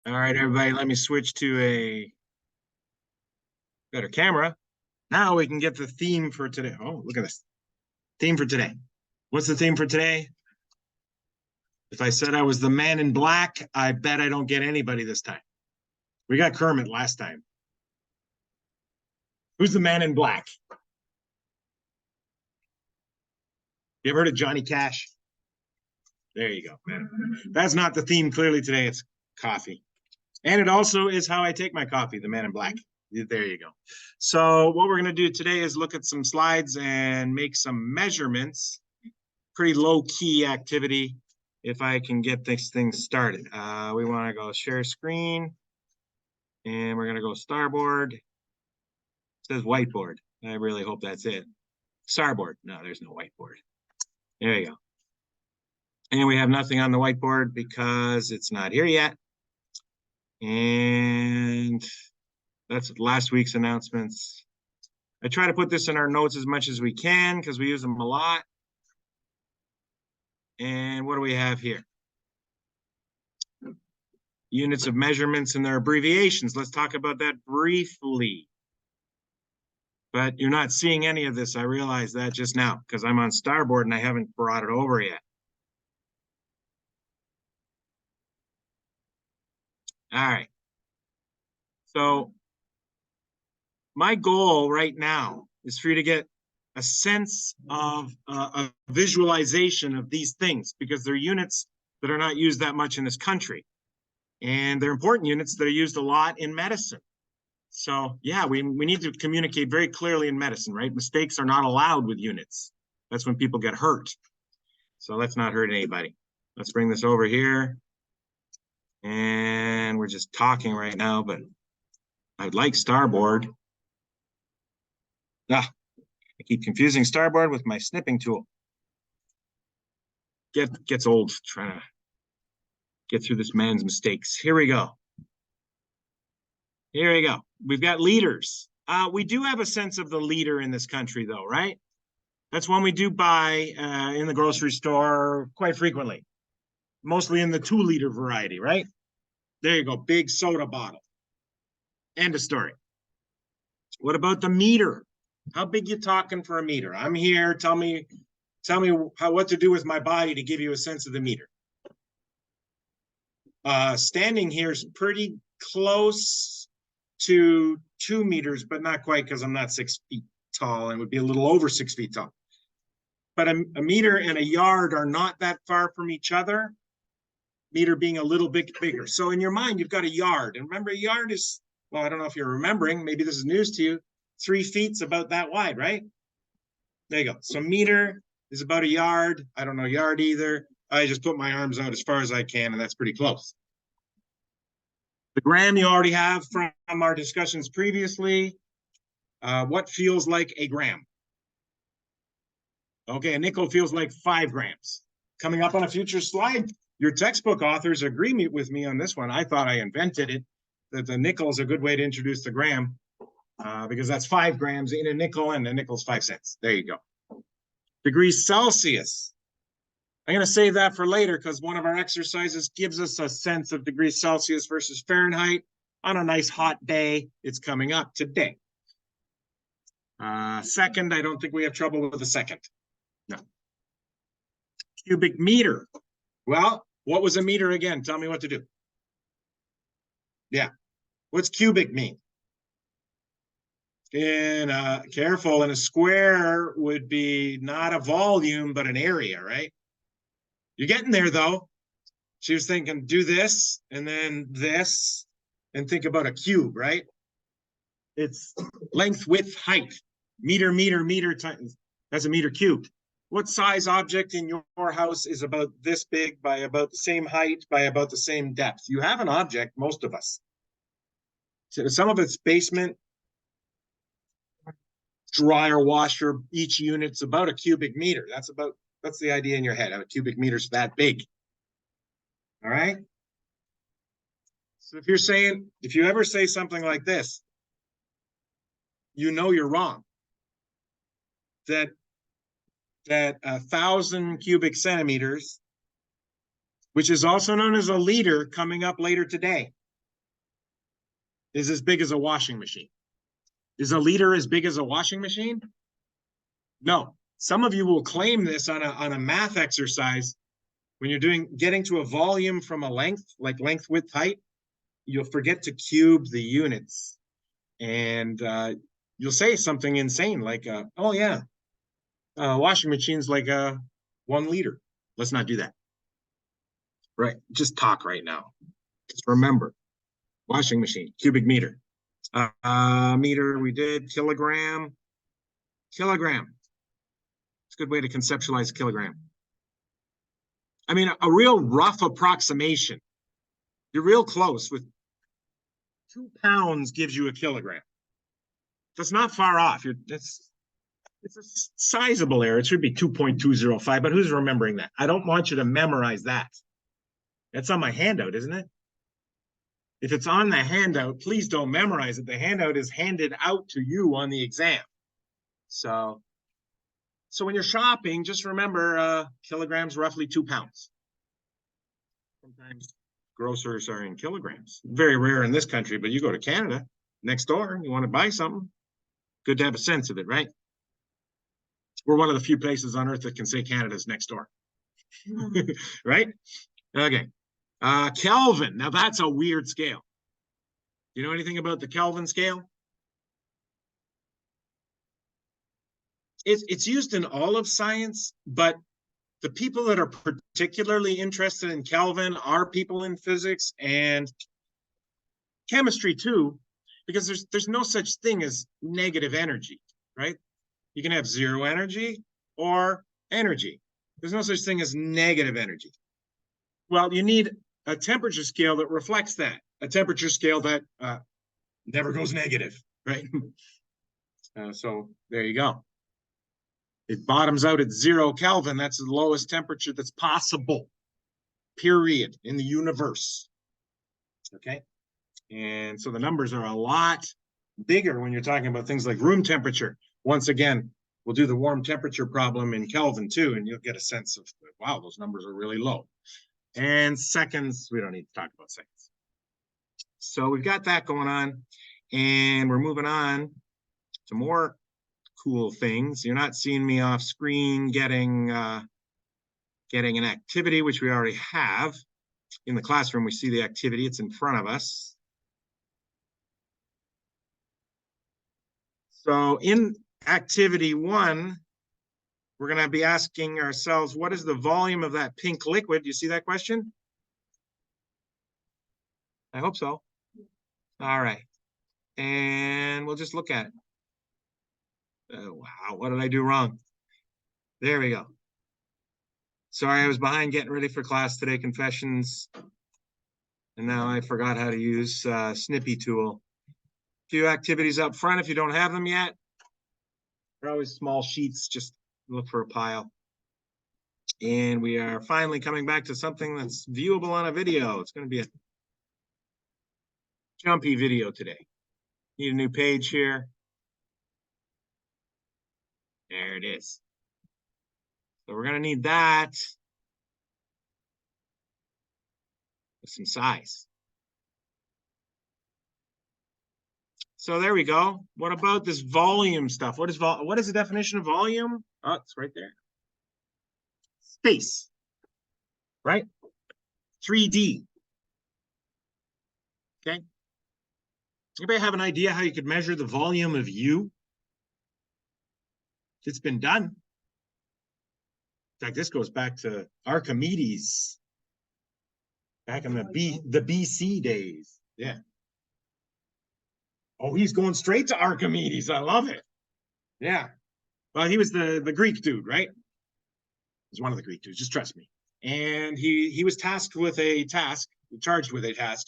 All right, everybody, let me switch to a better camera. Now we can get the theme for today. Oh, look at this. Theme for today. What's the theme for today? If I said I was the man in black, I bet I don't get anybody this time. We got Kermit last time. Who's the man in black? You ever heard of Johnny Cash? There you go, man. That's not the theme clearly today. It's coffee. And it also is how I take my coffee, the man in black. There you go. So what we're going to do today is look at some slides and make some measurements. Pretty low-key activity if I can get this thing started. We want to go share screen. And we're going to go starboard. It says whiteboard. I really hope that's it. Starboard. No, there's no whiteboard. There you go. And we have nothing on the whiteboard because it's not here yet. And that's last week's announcements. I try to put this in our notes as much as we can because we use them a lot. And what do we have here? Units of measurements and their abbreviations. Let's talk about that briefly. But you're not seeing any of this. I realize that just now because I'm on starboard and I haven't brought it over yet. All right. So my goal right now is for you to get a sense of a visualization of these things because they're units that are not used that much in this country. And they're important units that are used a lot in medicine. So yeah, we need to communicate very clearly in medicine, right? Mistakes are not allowed with units. That's when people get hurt. So let's not hurt anybody. Let's bring this over here. And we're just talking right now, but I'd like starboard. I keep confusing starboard with my snipping tool. Gets old trying to get through this man's mistakes. Here we go. Here we go. We've got liters. We do have a sense of the liter in this country, though, right? That's one we do buy in the grocery store quite frequently, mostly in the 2-liter variety, right? There you go, big soda bottle. End of story. What about the meter? How big you talking for a meter? I'm here. Tell me what to do with my body to give you a sense of the meter. Standing here is pretty close to 2 meters, but not quite because I'm not 6 feet tall and would be a little over 6 feet tall. But a meter and a yard are not that far from each other. Meter being a little bit bigger. So in your mind, you've got a yard. And remember, a yard is, well, I don't know if you're remembering, maybe this is news to you, 3 feet's about that wide, right? There you go. So meter is about a yard. I don't know yard either. I just put my arms out as far as I can, and that's pretty close. The gram you already have from our discussions previously. What feels like a gram? Okay, a nickel feels like 5 grams. Coming up on a future slide, your textbook authors agree with me on this one. I thought I invented it, that the nickel is a good way to introduce the gram because that's 5 grams in a nickel and the nickel's 5 cents. There you go. Degrees Celsius. I'm going to save that for later because one of our exercises gives us a sense of degrees Celsius versus Fahrenheit on a nice hot day. It's coming up today. Second, I don't think we have trouble with the second. No. Cubic meter. Well, what was a meter again? Tell me what to do. Yeah. What's cubic mean? Careful, in a square would be not a volume, but an area, right? You're getting there, though. She was thinking, do this, and then this, and think about a cube, right? It's length, width, height. Meter, times. That's a meter cubed. What size object in your house is about this big by about the same height by about the same depth? You have an object, most of us. So some of it's basement, dryer, washer, each unit's about a cubic meter. That's the idea in your head. A cubic meter's that big. All right? So if you ever say something like this, you know you're wrong. That 1,000 cubic centimeters, which is also known as a liter, coming up later today. is as big as a washing machine. Is a liter as big as a washing machine? No. Some of you will claim this on a math exercise. When you're getting to a volume from a length, like length, width, height, you'll forget to cube the units. And you'll say something insane like, oh yeah, washing machine's like 1 liter. Let's not do that. Right, just talk right now. Just remember, washing machine, cubic meter. Meter, we did, kilogram. Kilogram. It's a good way to conceptualize a kilogram. I mean, a real rough approximation. You're real close with 2 pounds gives you a kilogram. That's not far off. It's a sizable error. It should be 2.205, but who's remembering that? I don't want you to memorize that. That's on my handout, isn't it? If it's on the handout, please don't memorize it. The handout is handed out to you on the exam. So when you're shopping, just remember kilograms, roughly 2 pounds. Sometimes grocers are in kilograms. Very rare in this country, but you go to Canada, next door, you want to buy something, good to have a sense of it, right? We're one of the few places on earth that can say Canada's next door. Right? Okay. Kelvin. Now that's a weird scale. Do you know anything about the Kelvin scale? It's used in all of science, but the people that are particularly interested in Kelvin are people in physics and chemistry too, because there's no such thing as negative energy, right? You can have zero energy or energy. There's no such thing as negative energy. Well, you need a temperature scale that reflects that, a temperature scale that never goes negative, right? So there you go. It bottoms out at 0 Kelvin. That's the lowest temperature that's possible, period, in the universe. Okay? And so the numbers are a lot bigger when you're talking about things like room temperature. Once again, we'll do the warm temperature problem in Kelvin too, and you'll get a sense of, wow, those numbers are really low. And seconds, we don't need to talk about seconds. So we've got that going on, and we're moving on to more cool things. You're not seeing me off screen getting an activity, which we already have. In the classroom, we see the activity. It's in front of us. So in activity 1, we're going to be asking ourselves, what is the volume of that pink liquid? Do you see that question? I hope so. All right. And we'll just look at it. Wow, what did I do wrong? There we go. Sorry, I was behind getting ready for class today, confessions. And now I forgot how to use Snippy tool. A few activities up front if you don't have them yet. They're always small sheets, just look for a pile. And we are finally coming back to something that's viewable on a video. It's going to be a jumpy video today. Need a new page here. There it is. So we're going to need that with some size. So there we go. What about this volume stuff? What is the definition of volume? Oh, it's right there. Space, right? 3D. Okay. Anybody have an idea how you could measure the volume of you? It's been done. In fact, this goes back to Archimedes, back in the BC days. Yeah. Oh, he's going straight to Archimedes. I love it. Yeah. Well, he was the Greek dude, right? He's one of the Greek dudes, just trust me. And he was charged with a task,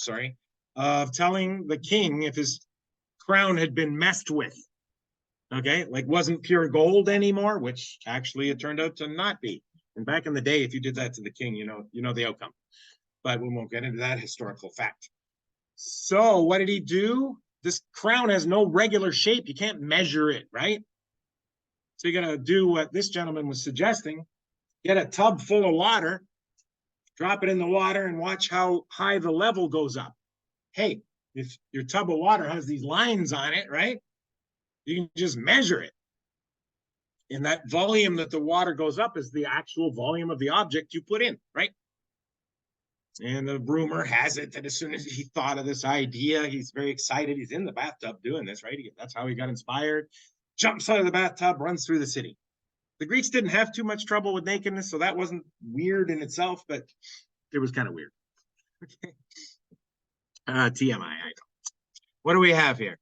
sorry, of telling the king if his crown had been messed with. Okay, like wasn't pure gold anymore, which actually it turned out to not be. And back in the day, if you did that to the king, you know the outcome. But we won't get into that historical fact. So what did he do? This crown has no regular shape. You can't measure it, right? So you're going to do what this gentleman was suggesting. Get a tub full of water, drop it in the water, and watch how high the level goes up. Hey, if your tub of water has these lines on it, right? You can just measure it. And that volume that the water goes up is the actual volume of the object you put in, right? And the rumor has it that as soon as he thought of this idea, he's very excited. He's in the bathtub doing this, right? That's how he got inspired. Jumps out of the bathtub, runs through the city. The Greeks didn't have too much trouble with nakedness, so that wasn't weird in itself, but it was kind of weird. Okay. TMI, I know. What do we have here?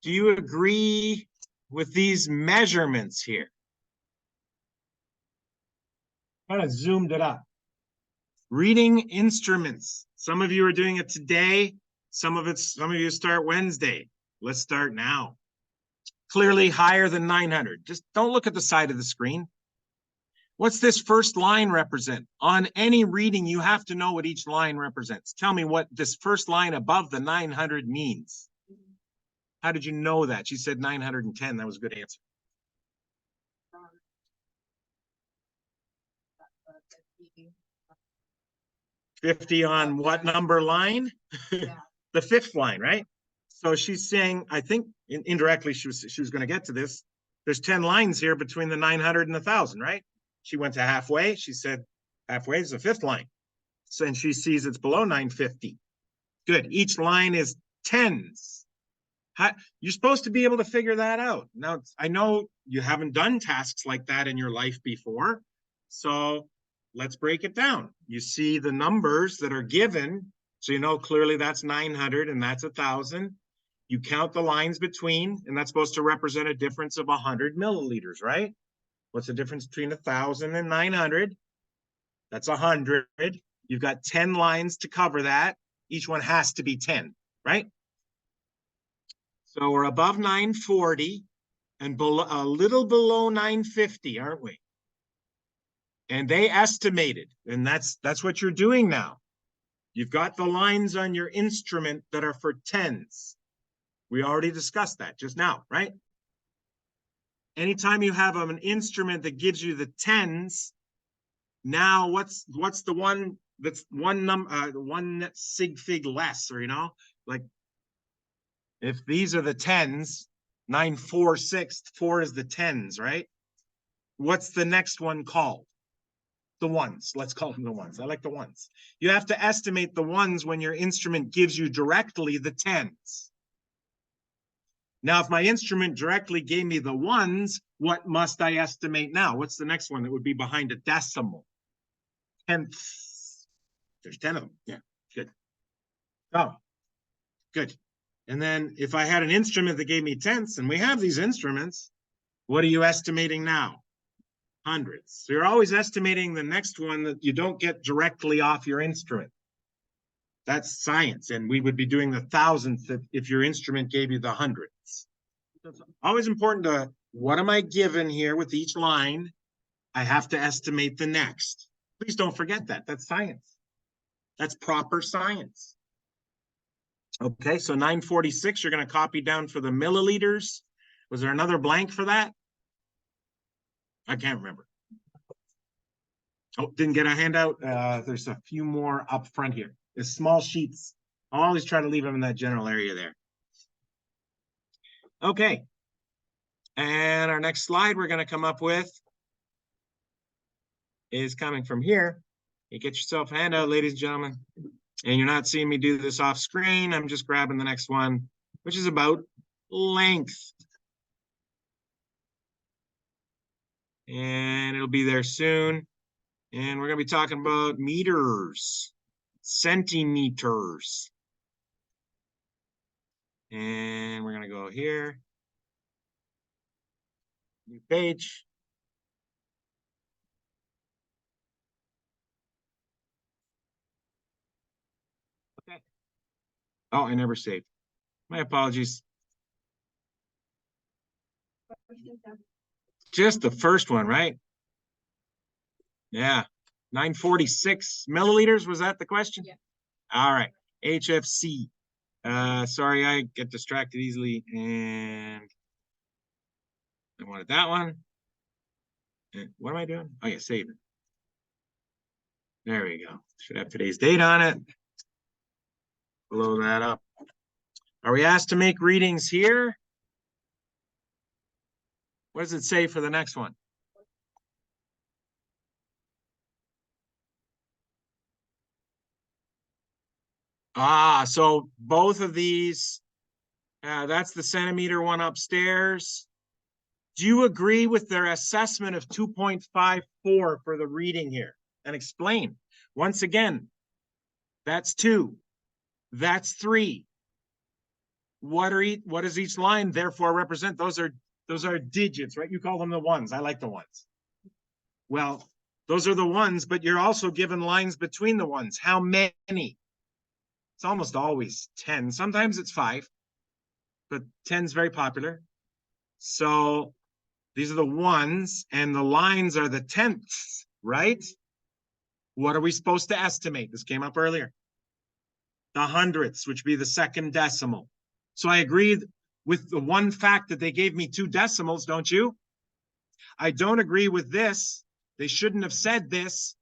Do you agree with these measurements here? Kind of zoomed it up. Reading instruments. Some of you are doing it today. Some of you start Wednesday. Let's start now. Clearly higher than 900. Just don't look at the side of the screen. What's this first line represent? On any reading, you have to know what each line represents. Tell me what this first line above the 900 means. How did you know that? She said 910. That was a good answer. 50 on what number line? Yeah. The fifth line, right? So she's saying, I think indirectly she was going to get to this. There's 10 lines here between the 900 and the 1,000, right? She went to halfway. She said halfway is the fifth line. So, and she sees it's below 950. Good. Each line is tens. You're supposed to be able to figure that out. Now, I know you haven't done tasks like that in your life before. So let's break it down. You see the numbers that are given. So you know clearly that's 900 and that's 1,000. You count the lines between, and that's supposed to represent a difference of 100 milliliters, right? What's the difference between 1,000 and 900? That's 100. You've got 10 lines to cover that. Each one has to be 10, right? So we're above 940 and below, a little below 950, aren't we? And they estimated, and that's what you're doing now. You've got the lines on your instrument that are for tens. We already discussed that just now, right? Anytime you have an instrument that gives you the tens, now what's the one that's one sig fig less, or like if these are the tens, 946, 4 is the tens, right? What's the next one called? The ones. Let's call them the ones. I like the ones. You have to estimate the ones when your instrument gives you directly the tens. Now, if my instrument directly gave me the ones, what must I estimate now? What's the next one that would be behind a decimal? Tenths. There's 10 of them. Yeah, good. Oh, good. And then if I had an instrument that gave me tenths, and we have these instruments, what are you estimating now? Hundreds. So you're always estimating the next one that you don't get directly off your instrument. That's science, and we would be doing the thousandths if your instrument gave you the hundredths. It's always important to, what am I given here with each line? I have to estimate the next. Please don't forget that. That's science. That's proper science. Okay, so 946, you're going to copy down for the milliliters. Was there another blank for that? I can't remember. Oh, didn't get a handout. There's a few more up front here. There's small sheets. I'll always try to leave them in that general area there. Okay. And our next slide we're going to come up with is coming from here. You get yourself a handout, ladies and gentlemen. And you're not seeing me do this off screen. I'm just grabbing the next one, which is about length. And it'll be there soon. And we're going to be talking about meters, centimeters. And we're going to go here. New page. Okay. Oh, I never saved. My apologies. Just the first one, right? Yeah. 946 milliliters. Was that the question? Yeah. All right. HFC. Sorry, I get distracted easily. And I wanted that one. And what am I doing? Oh, yeah, save it. There we go. Should have today's date on it. Blow that up. Are we asked to make readings here? What does it say for the next one? So both of these, that's the centimeter one upstairs. Do you agree with their assessment of 2.54 for the reading here? And explain. Once again, that's 2. That's 3. What does each line therefore represent? Those are digits, right? You call them the ones. I like the ones. Well, those are the ones, but you're also given lines between the ones. How many? It's almost always 10. Sometimes it's 5, but 10 is very popular. So these are the ones, and the lines are the tenths, right? What are we supposed to estimate? This came up earlier. The hundredths, which would be the second decimal. So I agreed with the one fact that they gave me 2 decimals, don't you? I don't agree with this. They shouldn't have said this.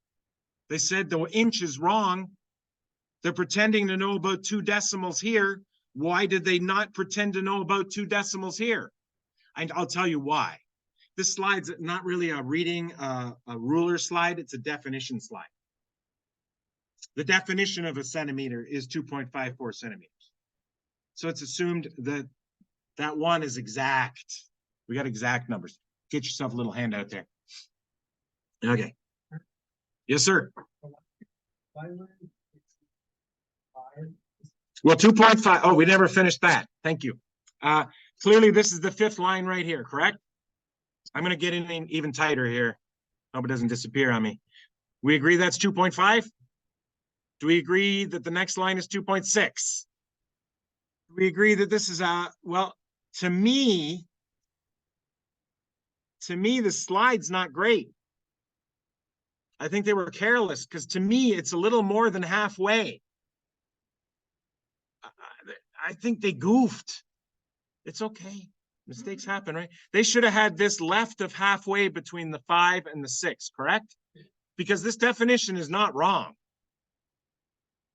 They said the inch is wrong. They're pretending to know about 2 decimals here. Why did they not pretend to know about 2 decimals here? And I'll tell you why. This slide's not really a reading, a ruler slide. It's a definition slide. The definition of a centimeter is 2.54 centimeters. So it's assumed that that one is exact. We got exact numbers. Get yourself a little handout there. Okay. Yes, sir. Well, 2.5. Oh, we never finished that. Thank you. Clearly, this is the 5th line right here, correct? I'm going to get in even tighter here. Hope it doesn't disappear on me. We agree that's 2.5? Do we agree that the next line is 2.6? Do we agree that this is well, to me, the slide's not great. I think they were careless because to me, it's a little more than halfway. I think they goofed. It's okay. Mistakes happen, right? They should have had this left of halfway between the 5 and the 6, correct? Because this definition is not wrong.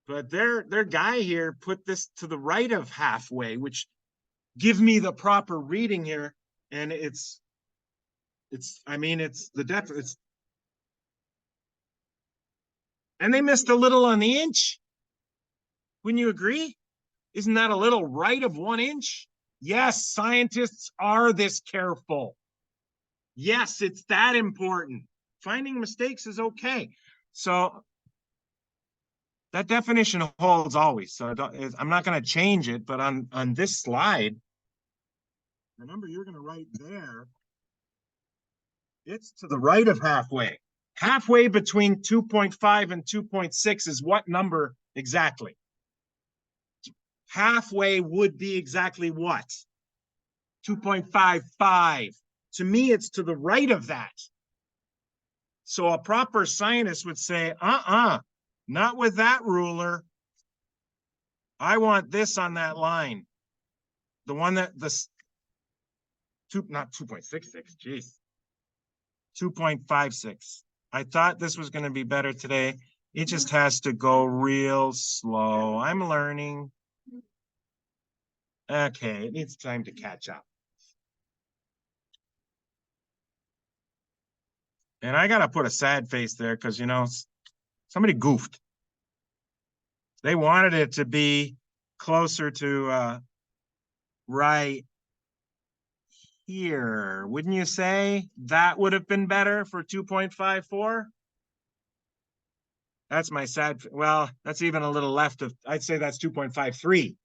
But their guy here put this to the right of halfway, which give me the proper reading here. And it's the depth. And they missed a little on the inch. Wouldn't you agree? Isn't that a little right of 1 inch? Yes, scientists are this careful. Yes, it's that important. Finding mistakes is okay. So that definition holds always. So I'm not going to change it, but on this slide, remember you're going to write there, it's to the right of halfway. Halfway between 2.5 and 2.6 is what number exactly? Halfway would be exactly what? 2.55. To me, it's to the right of that. So a proper scientist would say, not with that ruler. I want this on that line. The one that not 2.66, geez. 2.56. I thought this was going to be better today. It just has to go real slow. I'm learning. Okay, it needs time to catch up. And I got to put a sad face there because, you know, somebody goofed. They wanted it to be closer to right here. Wouldn't you say that would have been better for 2.54? That's my sad. Well, that's even a little left of, I'd say that's 2.53.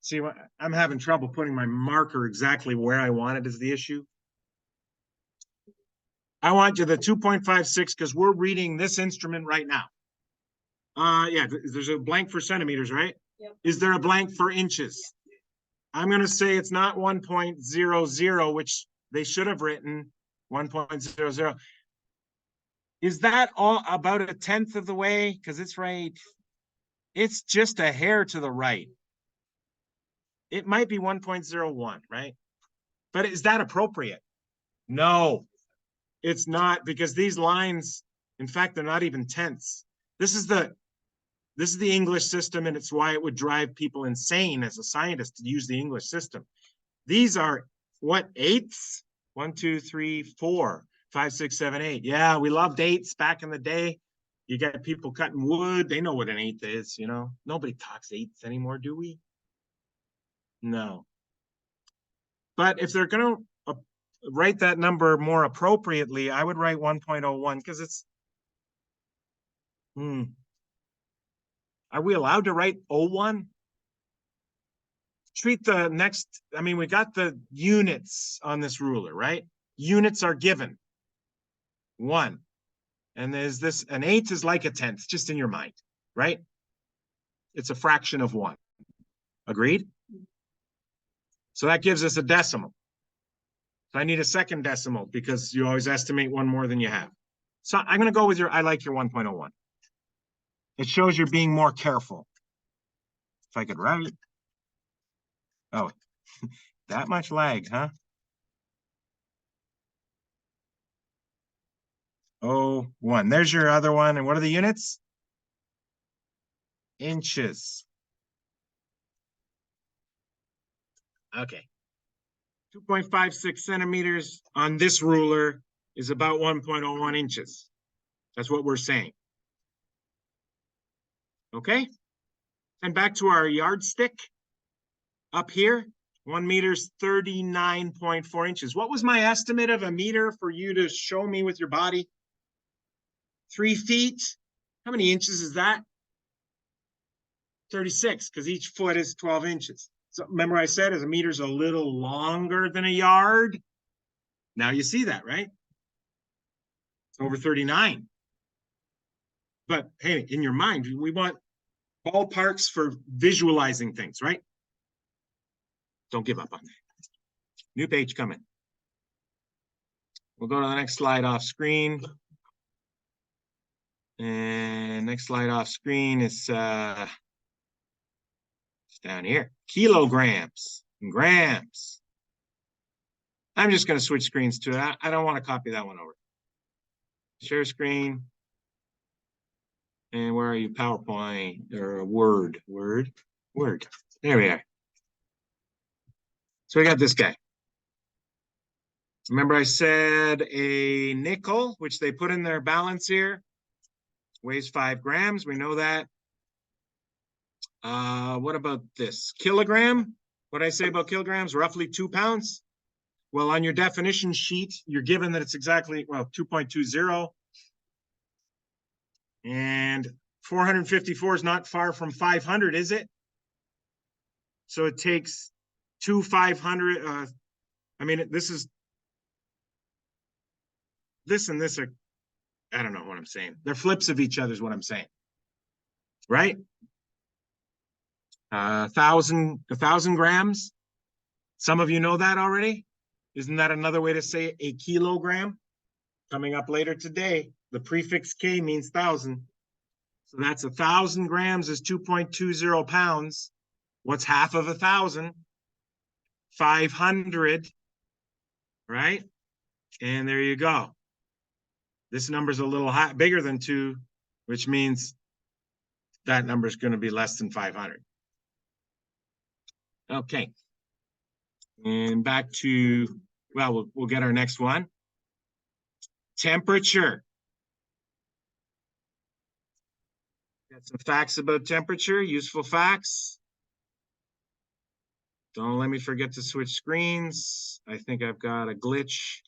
See, I'm having trouble putting my marker exactly where I want it is the issue. I want you the 2.56 because we're reading this instrument right now. Yeah, there's a blank for centimeters, right? Yep. Is there a blank for inches? I'm going to say it's not 1.00, which they should have written 1.00. Is that all about 1/10 of the way? Because it's right. It's just a hair to the right. It might be 1.01, right? But is that appropriate? No, it's not, because these lines, in fact, they're not even tenths. This is This is the English system, and it's why it would drive people insane as a scientist to use the English system. These are what, eighths? 1, 2, 3, 4, 5, 6, 7, 8. Yeah, we loved eighths back in the day. You got people cutting wood. They know what an eighth is, you know. Nobody talks eighths anymore, do we? No. But if they're going to write that number more appropriately, I would write 1.01 because it's, are we allowed to write 01? Treat the next, I mean, we got the units on this ruler, right? Units are given. 1. And there's this, an eighth is like a tenth, just in your mind, right? It's a fraction of 1. Agreed? So that gives us a decimal. So I need a second decimal because you always estimate one more than you have. So I'm going to go with your, I like your 1.01. It shows you're being more careful. If I could write. Oh, that much lag, huh? Oh, 1. There's your other one. And what are the units? Inches. Okay. 2.56 centimeters on this ruler is about 1.01 inches. That's what we're saying. Okay. And back to our yardstick up here. 1 meter's 39.4 inches. What was my estimate of a meter for you to show me with your body? 3 feet. How many inches is that? 36, because each foot is 12 inches. So remember I said as a meter's a little longer than a yard. Now you see that, right? It's over 39. But hey, in your mind, we want ballparks for visualizing things, right? Don't give up on that. New page coming. We'll go to the next slide off screen. And next slide off screen is down here. Kilograms and grams. I'm just going to switch screens to it. I don't want to copy that one over. Share screen. And where are you? PowerPoint or Word? Word. There we are. So we got this guy. Remember I said a nickel, which they put in their balance here, weighs 5 grams. We know that. What about this? Kilogram? What did I say about kilograms? Roughly 2 pounds. Well, on your definition sheet, you're given that it's exactly, well, 2.20. And 454 is not far from 500, is it? So it takes 2 500. I mean, this and this are, I don't know what I'm saying. They're flips of each other is what I'm saying. Right? 1,000 grams. Some of you know that already. Isn't that another way to say a kilogram? Coming up later today, the prefix K means 1,000. So that's 1,000 grams is 2.20 pounds. What's half of 1,000? 500, right? And there you go. This number's a little bigger than 2, which means that number is going to be less than 500. Okay. And back to, well, we'll get our next one. Temperature. Got some facts about temperature, useful facts. Don't let me forget to switch screens. I think I've got a glitch.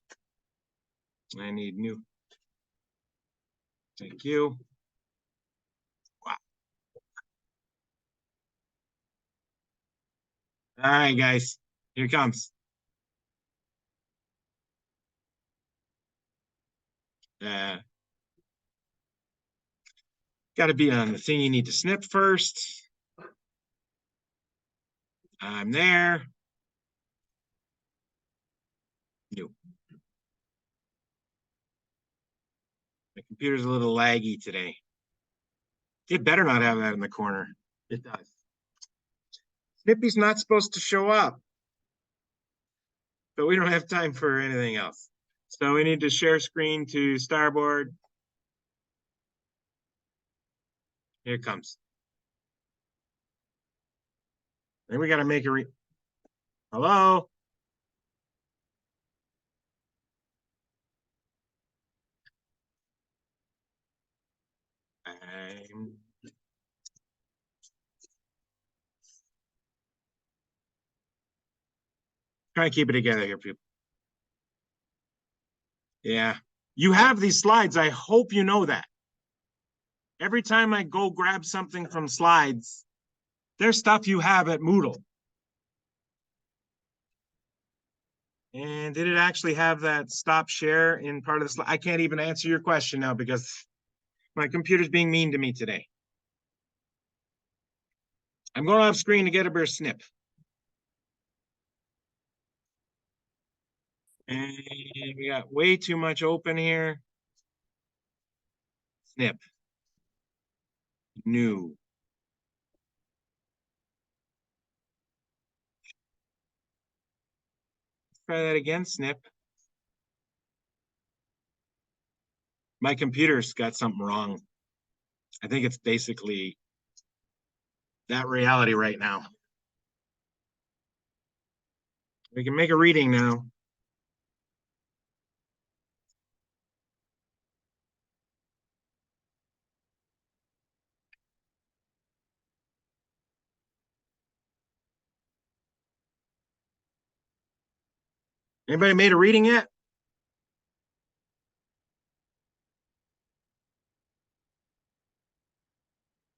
I need new. Thank you. Wow. All right, guys, here it comes. Got to be on the thing you need to snip first. I'm there. New. My computer's a little laggy today. It better not have that in the corner. It does. Snippy's not supposed to show up. But we don't have time for anything else. So we need to share screen to Starboard. Here it comes. Then we got to make a hello. I'm trying to keep it together here, people. Yeah. You have these slides. I hope you know that. Every time I go grab something from slides, there's stuff you have at Moodle. And did it actually have that stop share in part of the slide? I can't even answer your question now because my computer's being mean to me today. I'm going off screen to get a better snip. And we got way too much open here. Snip. New. Try that again, snip. My computer's got something wrong. I think it's basically that reality right now. We can make a reading now. Anybody made a reading yet?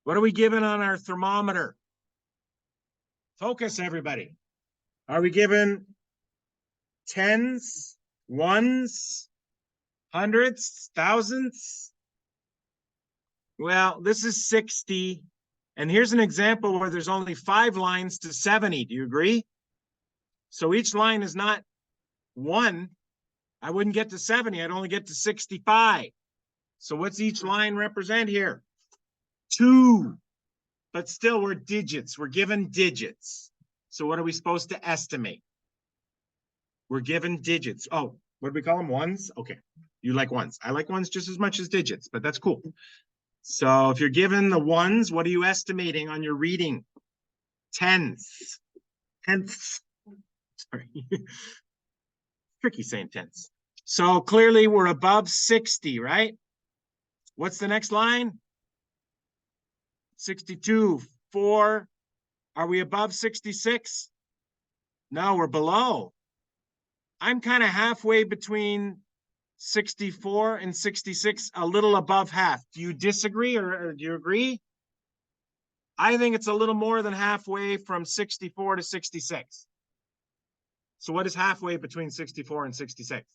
What are we given on our thermometer? Focus, everybody. Are we given tens, ones, hundreds, thousands? Well, this is 60. And here's an example where there's only 5 lines to 70. Do you agree? So each line is not 1. I wouldn't get to 70. I'd only get to 65. So what's each line represent here? 2. But still, we're digits. We're given digits. So what are we supposed to estimate? We're given digits. Oh, what do we call them? Ones? Okay. You like ones. I like ones just as much as digits, but that's cool. So if you're given the ones, what are you estimating on your reading? Tenths. Tenths. Sorry. Tricky saying tenths. So clearly we're above 60, right? What's the next line? 62, 4. Are we above 66? No, we're below. I'm kind of halfway between 64 and 66, a little above half. Do you disagree or do you agree? I think it's a little more than halfway from 64 to 66. So what is halfway between 64 and 66?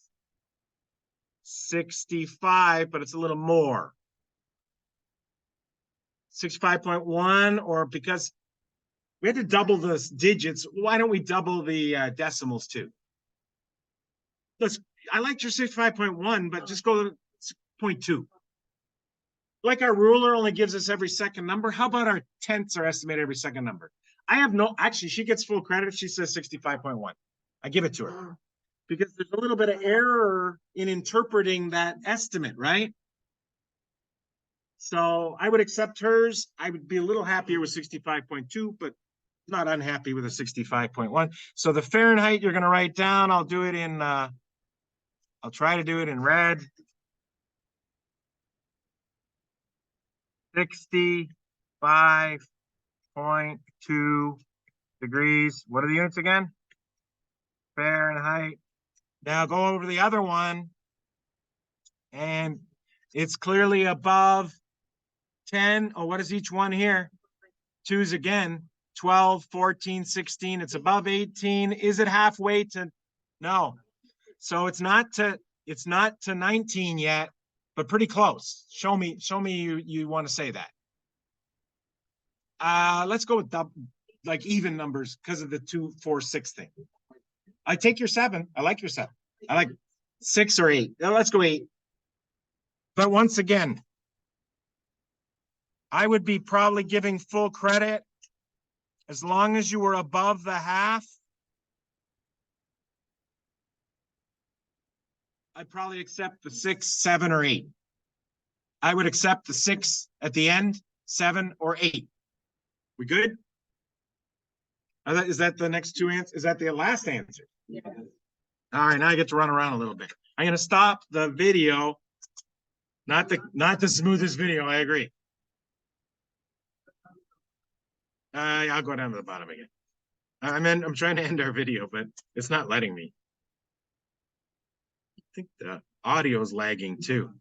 65, but it's a little more. 65.1, or because we had to double the digits, why don't we double the decimals too? I liked your 65.1, but just go to 0.2. Like our ruler only gives us every second number. How about our tenths are estimated every second number? I have no, actually, she gets full credit. She says 65.1. I give it to her because there's a little bit of error in interpreting that estimate, right? So I would accept hers. I would be a little happier with 65.2, but not unhappy with a 65.1. So the Fahrenheit you're going to write down, I'll do it in, I'll try to do it in red. 65.2 degrees. What are the units again? Fahrenheit. Now go over the other one. And it's clearly above 10. Oh, what is each one here? 2's again. 12, 14, 16. It's above 18. Is it halfway to? No. So it's not to 19 yet, but pretty close. Show me you want to say that. Let's go with like even numbers because of the 2, 4, 6 thing. I take your 7. I like your 7. I like 6 or 8. Now let's go 8. But once again, I would be probably giving full credit as long as you were above the half. I'd probably accept the 6, 7, or 8. I would accept the 6 at the end, 7 or 8. We good? Is that the next two answers? Is that the last answer? Yeah. All right, now I get to run around a little bit. I'm gonna stop the video. Not the smoothest video, I agree. I'll go down to the bottom again. I'm trying to end our video, but it's not letting me. I think the audio's lagging too.